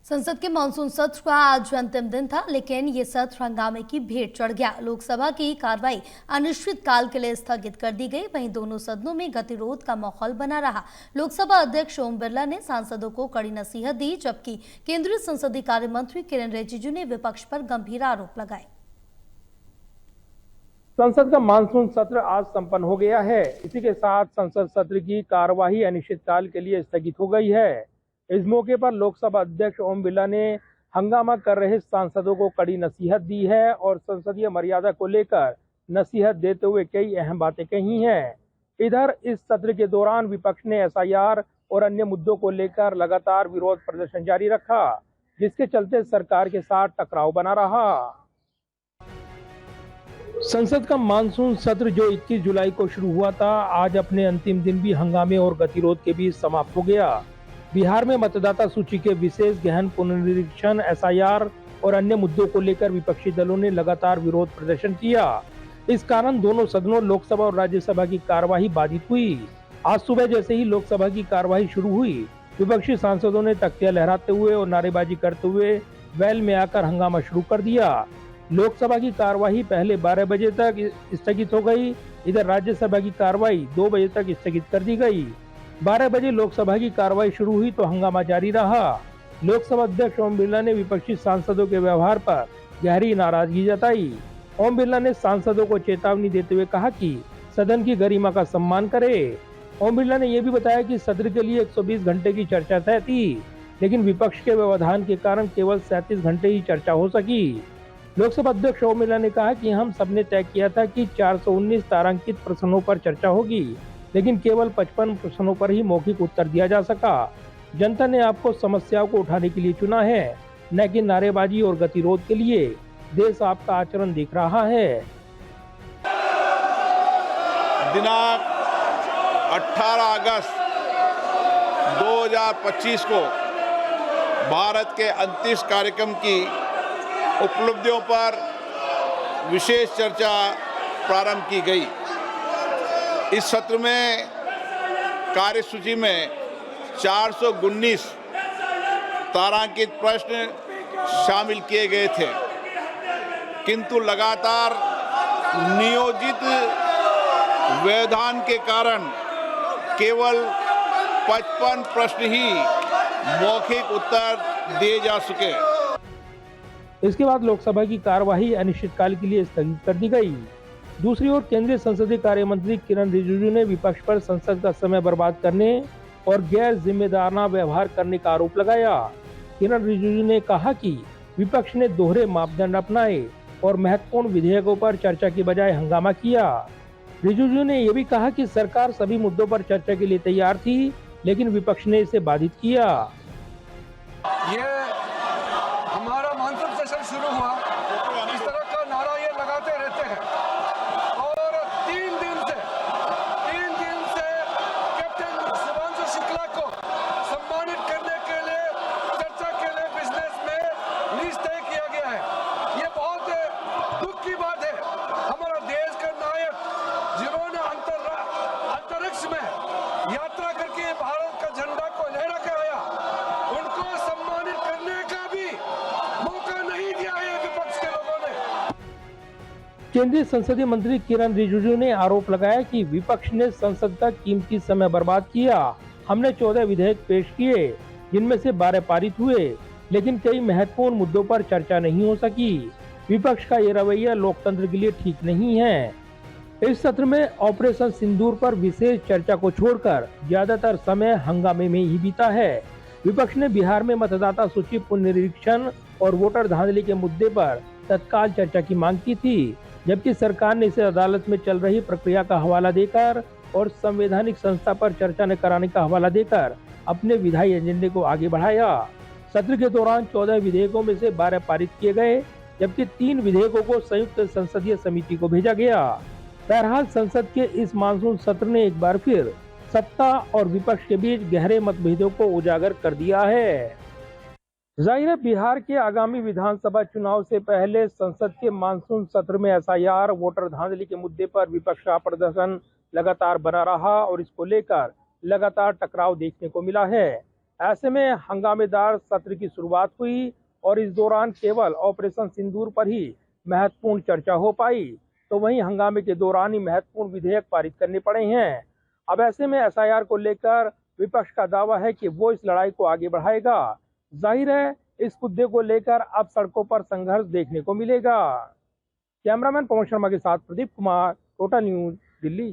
संसद के मानसून सत्र का आज अंतिम दिन था, लेकिन ये सत्र हंगामे की भेंट चढ़ गया। लोकसभा की कार्रवाई अनिश्चित काल के लिए स्थगित कर दी गई। वहीं दोनों सदनों में गतिरोध का माहौल बना रहा। लोकसभा अध्यक्ष ओम बिरला ने सांसदों को कड़ी नसीहत दी, जबकि केंद्रीय संसदीय कार्य मंत्री किरेन रिजिजू ने विपक्ष पर गंभीर आरोप लगाए। संसद का मानसून सत्र आज संपन्न हो गया है। इसी के साथ संसद सत्र की कार्यवाही अनिश्चितकाल के लिए स्थगित हो गई है। इस मौके पर लोकसभा अध्यक्ष ओम बिरला ने हंगामा कर रहे सांसदों को कड़ी नसीहत दी है और संसदीय मर्यादा को लेकर नसीहत देते हुए कई अहम बातें कही हैं। इधर इस सत्र के दौरान विपक्ष ने एसआईआर और अन्य मुद्दों को लेकर लगातार विरोध प्रदर्शन जारी रखा, जिसके चलते सरकार के साथ टकराव बना रहा। संसद का मानसून सत्र जो 21 जुलाई को शुरू हुआ था, आज अपने अंतिम दिन भी हंगामे और गतिरोध के बीच समाप्त हो गया। बिहार में मतदाता सूची के विशेष गहन पुनरीक्षण, एसआईआर और अन्य मुद्दों को लेकर विपक्षी दलों ने लगातार विरोध प्रदर्शन किया। इस कारण दोनों सदनों लोकसभा और राज्यसभा की कार्यवाही बाधित हुई। आज सुबह जैसे ही लोकसभा की कार्यवाही शुरू हुई, विपक्षी सांसदों ने तख्तियां लहराते हुए और नारेबाजी करते हुए वेल में आकर हंगामा शुरू कर दिया। लोकसभा की कार्यवाही पहले 12 बजे तक स्थगित हो गई। इधर राज्यसभा की कार्यवाही 2 बजे तक स्थगित कर दी गई। 12 बजे लोकसभा की कार्यवाही शुरू हुई तो हंगामा जारी रहा। लोकसभा अध्यक्ष ओम बिरला ने विपक्षी सांसदों के व्यवहार पर गहरी नाराजगी जताई। ओम बिरला ने सांसदों को चेतावनी देते हुए कहा कि सदन की गरिमा का सम्मान करे। ओम बिरला ने यह भी बताया कि सत्र के लिए 120 घंटे की चर्चा तय थी, लेकिन विपक्ष के व्यवधान के कारण केवल 37 घंटे ही चर्चा हो सकी। लोकसभा अध्यक्ष ओम बिरला ने कहा कि हम सबने तय किया था कि 419 तारांकित प्रश्नों पर चर्चा होगी, लेकिन केवल 55 प्रश्नों पर ही मौखिक उत्तर दिया जा सका। जनता ने आपको समस्याओं को उठाने के लिए चुना है, न कि नारेबाजी और गतिरोध के लिए। देश आपका आचरण देख रहा है। दिनांक 18 अगस्त 2025 को भारत के अंतरिक्ष कार्यक्रम की उपलब्धियों पर विशेष चर्चा प्रारंभ की गई। इस सत्र में कार्यसूची में 419 तारांकित प्रश्न शामिल किए गए थे, किंतु लगातार नियोजित व्यवधान के कारण केवल 55 प्रश्न ही मौखिक उत्तर दिए जा सके। इसके बाद लोकसभा की कार्यवाही अनिश्चितकाल के लिए स्थगित कर दी गई। दूसरी ओर केंद्रीय संसदीय कार्य मंत्री किरेन रिजिजू ने विपक्ष पर संसद का समय बर्बाद करने और गैर जिम्मेदाराना व्यवहार करने का आरोप लगाया। किरेन रिजिजू ने कहा कि विपक्ष ने दोहरे मापदंड अपनाए और महत्वपूर्ण विधेयकों पर चर्चा की बजाय हंगामा किया। रिजिजू ने यह भी कहा कि सरकार सभी मुद्दों पर चर्चा के लिए तैयार थी, लेकिन विपक्ष ने इसे बाधित किया। हमारा मानसून सेशन शुरू हुआ, इस तरह का नारा ये लगाते रहते हैं और 3 दिन से कैप्टन शुभांशु शुक्ला को सम्मानित करने के लिए चर्चा के लिए बिजनेस में लिस्ट तय किया गया है। ये बहुत दुख की बात है। हमारा देश का नायक, जिन्होंने अंतरिक्ष में यात्रा करके भारत का झंडा को लहरा के आया, उनको सम्मानित करने का भी मौका नहीं दिया है विपक्ष के लोगों ने। केंद्रीय संसदीय मंत्री किरेन रिजिजू ने आरोप लगाया कि विपक्ष ने संसद का कीमती समय बर्बाद किया। हमने 14 विधेयक पेश किए, जिनमें से 12 पारित हुए, लेकिन कई महत्वपूर्ण मुद्दों पर चर्चा नहीं हो सकी। विपक्ष का ये रवैया लोकतंत्र के लिए ठीक नहीं है। इस सत्र में ऑपरेशन सिंदूर पर विशेष चर्चा को छोड़कर ज्यादातर समय हंगामे में ही बीता है। विपक्ष ने बिहार में मतदाता सूची पुनरीक्षण और वोटर धांधली के मुद्दे पर तत्काल चर्चा की मांग की थी, जबकि सरकार ने इसे अदालत में चल रही प्रक्रिया का हवाला देकर और संवैधानिक संस्था पर चर्चा न कराने का हवाला देकर अपने विधायी एजेंडे को आगे बढ़ाया। सत्र के दौरान 14 विधेयकों में से 12 पारित किए गए, जबकि 3 विधेयकों को संयुक्त संसदीय समिति को भेजा गया। बहरहाल संसद के इस मानसून सत्र ने एक बार फिर सत्ता और विपक्ष के बीच गहरे मतभेदों को उजागर कर दिया है। जाहिर है, बिहार के आगामी विधानसभा चुनाव से पहले संसद के मानसून सत्र में एसआईआर, वोटर धांधली के मुद्दे पर विपक्ष का प्रदर्शन लगातार बना रहा और इसको लेकर लगातार टकराव देखने को मिला है। ऐसे में हंगामेदार सत्र की शुरुआत हुई और इस दौरान केवल ऑपरेशन सिंदूर पर ही महत्वपूर्ण चर्चा हो पाई, तो वहीं हंगामे के दौरान ही महत्वपूर्ण विधेयक पारित करने पड़े हैं। अब ऐसे में एसआईआर को लेकर विपक्ष का दावा है कि वो इस लड़ाई को आगे बढ़ाएगा। जाहिर है इस मुद्दे को लेकर अब सड़कों पर संघर्ष देखने को मिलेगा। कैमरामैन पवन शर्मा के साथ प्रदीप कुमार, टोटल न्यूज, दिल्ली।